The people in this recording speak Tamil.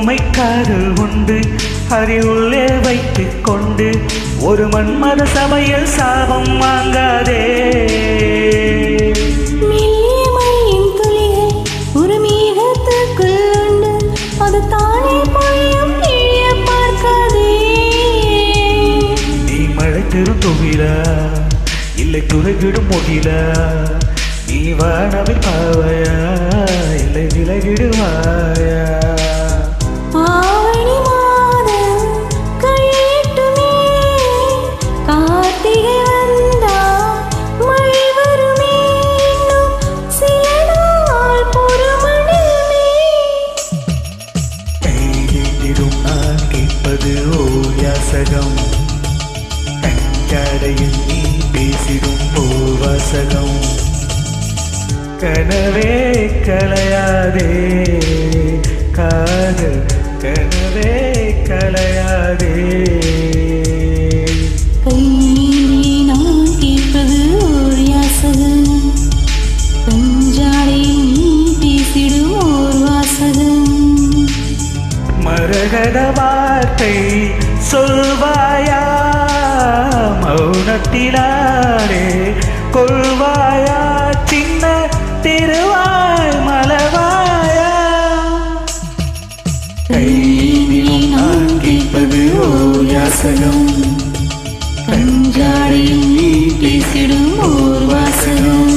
ஊமை காதல் உண்டு அதை உள்ளே வைத்துக் கொண்டு ஒரு மன்மத சபையில் சாபம் வாங்காதே. மெல்லியமையின் துளிகள் ஒரு மேகத்துக்குள் உண்டு அது தானே பொழியும் கிழிய பார்க்காதே. நீ மழை பெரும் துகிலா இல்லை துறைகிடும் முகிலா, நீ வானவில் பாவையா இல்லை விலகிடுவாயா. ஆவணி மாதம் கழியட்டுமே, கார்த்திகை வந்தா மழை வருமே, இன்னும் சில நாள் பொறுமனமே. கை நீட்டிடும் நான் கேட்பது ஓர் யாசகம், கடையில் நீ பேசிடும் ஓர் வாசகம். கனவே கலையாதே காதல் கனவே கலையாதே. கையிலே நான் கேட்பது ஓர் யாசகம், கஞ்சாடையில் நீ பேசிடும் ஓர் வாசகம். மரகத வார்த்தை சொல்வாயா, மௌனத்தினாலே கொள்வாயா, சின்ன திருவாய் மலவாயா. கையிலே நான் கேட்பது ஓர் யாசகம், கஞ்சாடையில் நீ பேசிடும் ஓர் வாசகம்.